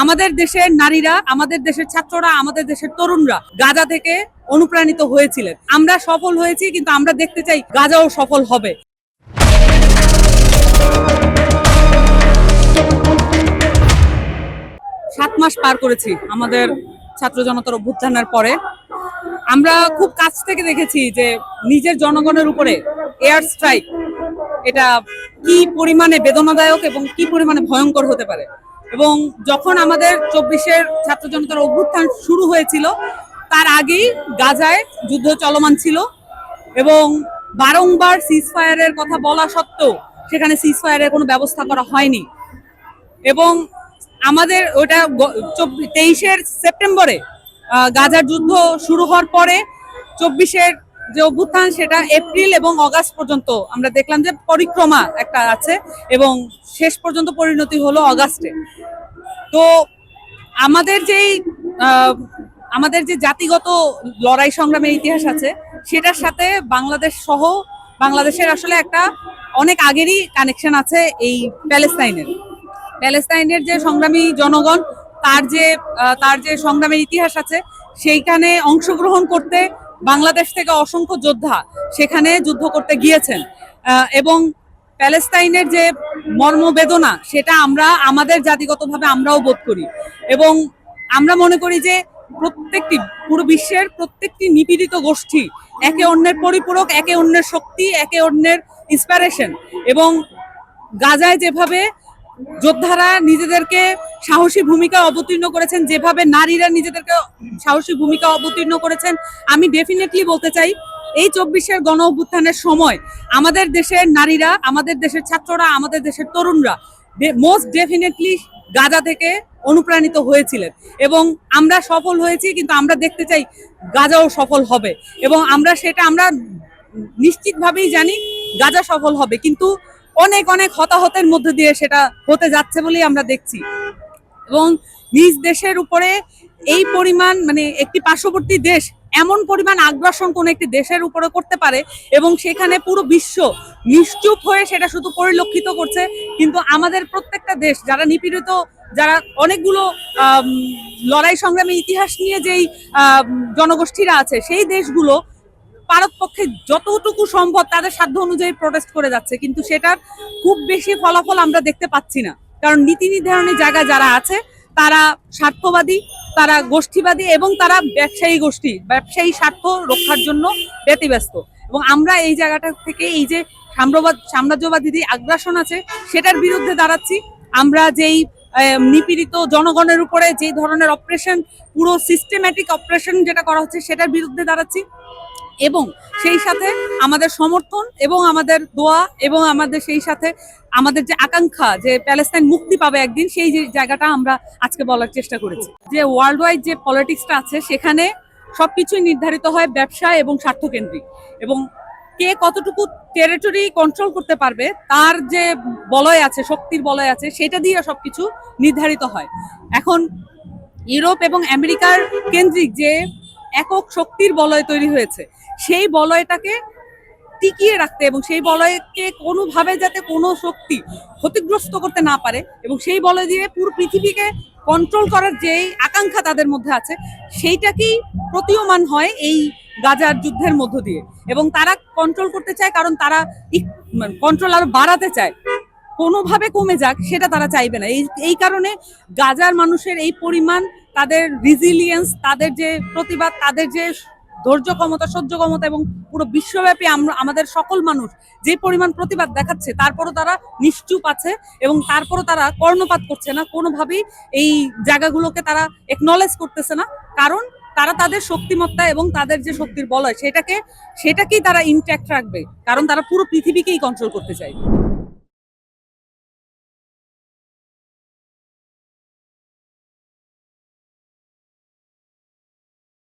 আমাদের দেশের নারীরা, আমাদের দেশের ছাত্ররা, আমাদের দেশের তরুণরা গাজা থেকে অনুপ্রাণিত হয়েছিলেন। আমরা সফল হয়েছি, কিন্তু আমরা দেখতে চাই গাজাও সফল হবে। 7 মাস পার করেছি আমাদের ছাত্র জনতার অভ্যুত্থানের পরে। আমরা খুব কাছ থেকে দেখেছি যে নিজের জনগণের উপরে এয়ার স্ট্রাইক এটা কি পরিমাণে বেদনাদায়ক এবং কি পরিমাণে ভয়ঙ্কর হতে পারে। এবং যখন আমাদের 24-এর ছাত্র জনতার অভ্যুত্থান শুরু হয়েছিল, তার আগেই গাজায় যুদ্ধ চলমান ছিল এবং বারংবার সিজফায়ারের কথা বলা সত্ত্বেও সেখানে সিজফায়ারের কোনো ব্যবস্থা করা হয়নি। এবং আমাদের ওটা 23-এর সেপ্টেম্বরে গাজার যুদ্ধ শুরু হওয়ার পরে 24-এর যে অভ্যুত্থান সেটা এপ্রিল এবং অগাস্ট পর্যন্ত আমরা দেখলাম যে পরিক্রমা একটা আছে এবং শেষ পর্যন্ত পরিণতি হলো অগাস্টে। তো আমাদের যে জাতিগত লড়াই সংগ্রামের ইতিহাস আছে সেটার সাথে বাংলাদেশ সহ বাংলাদেশের আসলে একটা অনেক আগেরই কানেকশন আছে এই প্যালেস্তাইনের যে সংগ্রামী জনগণ, তার যে সংগ্রামের ইতিহাস আছে, সেইখানে অংশগ্রহণ করতে বাংলাদেশ থেকে অসংখ্য যোদ্ধা সেখানে যুদ্ধ করতে গিয়েছেন এবং প্যালেস্তাইনের যে মর্মবেদনা সেটা আমরা আমাদের জাতিগতভাবে আমরাও বোধ করি এবং আমরা মনে করি যে পুরো বিশ্বের প্রত্যেকটি নিপীড়িত গোষ্ঠী একে অন্যের পরিপূরক, একে অন্যের শক্তি, একে অন্যের ইন্সপিরেশন। এবং গাজায় যেভাবে যোদ্ধারা নিজেদেরকে সাহসী ভূমিকা অবতীর্ণ করেছেন, যেভাবে নারীরা নিজেদেরকে সাহসী ভূমিকা অবতীর্ণ করেছেন, আমি ডেফিনেটলি বলতে চাই এই 24-এর গণ অভ্যুত্থানের সময় আমাদের দেশের নারীরা, আমাদের দেশের ছাত্ররা, আমাদের দেশের তরুণরা মোস্ট ডেফিনেটলি গাজা থেকে অনুপ্রাণিত হয়েছিলেন এবং আমরা সফল হয়েছি, কিন্তু আমরা দেখতে চাই গাজাও সফল হবে এবং আমরা নিশ্চিতভাবেই জানি গাজা সফল হবে, কিন্তু অনেক অনেক হতাহতের মধ্যে দিয়ে সেটা হতে যাচ্ছে বলেই আমরা দেখছি। এবং নিজ দেশের উপরে এই পরিমাণ, মানে একটি পার্শ্ববর্তী দেশ এমন পরিমাণ আগ্রাসন কোন একটি দেশের উপরে করতে পারে এবং সেখানে পুরো বিশ্ব নিশ্চুপ হয়ে সেটা শুধু পরিলক্ষিত করছে, কিন্তু আমাদের প্রত্যেকটা দেশ যারা নিপীড়িত, যারা অনেকগুলো লড়াই সংগ্রামের ইতিহাস নিয়ে যেই জনগোষ্ঠীরা আছে, সেই দেশগুলো পারতপক্ষে যতটুকু সম্ভব তাদের সাধ্য অনুযায়ী প্রোটেস্ট করে যাচ্ছে, কিন্তু সেটার খুব বেশি ফলাফল আমরা দেখতে পাচ্ছি না। কারণ নীতি নির্ধারণের জায়গায় যারা আছে তারা স্বার্থবাদী, তারা গোষ্ঠীবাদী এবং তারা ব্যবসায়ী স্বার্থ রক্ষার জন্য ব্যতিব্যস্ত। এবং আমরা এই জায়গাটা থেকে এই যে সাম্রাজ্যবাদী যে আগ্রাসন আছে সেটার বিরুদ্ধে দাঁড়াচ্ছি। আমরা যেই নিপীড়িত জনগণের উপরে যে ধরনের অপারেশন, পুরো সিস্টেম্যাটিক অপারেশন যেটা করা হচ্ছে সেটার বিরুদ্ধে দাঁড়াচ্ছি এবং সেই সাথে আমাদের সমর্থন এবং আমাদের দোয়া এবং আমাদের সেই সাথে আমাদের যে আকাঙ্ক্ষা যে প্যালেস্তাইন মুক্তি পাবে একদিন, সেই যে জায়গাটা আমরা আজকে বলার চেষ্টা করেছি। যে ওয়ার্ল্ড ওয়াইড যে পলিটিক্সটা আছে সেখানে সবকিছুই নির্ধারিত হয় ব্যবসা এবং স্বার্থকেন্দ্রিক এবং কে কতটুকু টেরিটরি কন্ট্রোল করতে পারবে তার যে বলয় আছে, শক্তির বলয় আছে, সেটা দিয়ে সবকিছু নির্ধারিত হয়। এখন ইউরোপ এবং আমেরিকার কেন্দ্রিক যে একক শক্তির বলয় তৈরি হয়েছে, সেই বলয়টাকে টিকিয়ে রাখতে এবং সেই বলয়কে কোনোভাবে যাতে কোনো শক্তি ক্ষতিগ্রস্ত করতে না পারে এবং সেই বলয় দিয়ে পুরো পৃথিবীকে কন্ট্রোল করার যেই আকাঙ্ক্ষা তাদের মধ্যে আছে, সেইটাকেই প্রতীয়মান হয় এই গাজার যুদ্ধের মধ্য দিয়ে। এবং তারা কন্ট্রোল করতে চায় কারণ তারা কন্ট্রোল আরো বাড়াতে চায়, কোনোভাবে কমে যাক সেটা তারা চাইবে না। এই কারণে গাজার মানুষের এই পরিমাণ, তাদের রিজিলিয়েন্স, তাদের যে প্রতিবাদ, তাদের যে ধৈর্য ক্ষমতা, সহ্য ক্ষমতা এবং পুরো বিশ্বব্যাপী আমাদের সকল মানুষ যে পরিমাণ প্রতিবাদ দেখাচ্ছে, তারপরও তারা নিশ্চুপ আছে এবং তারপরও তারা কর্ণপাত করছে না, কোনোভাবেই এই জায়গাগুলোকে তারা একনলেজ করতেছে না, কারণ তারা তাদের শক্তিমত্তা এবং তাদের যে শক্তির বলয় সেটাকেই তারা ইনট্যাক্ট রাখবে, কারণ তারা পুরো পৃথিবীকেই কন্ট্রোল করতে চায়।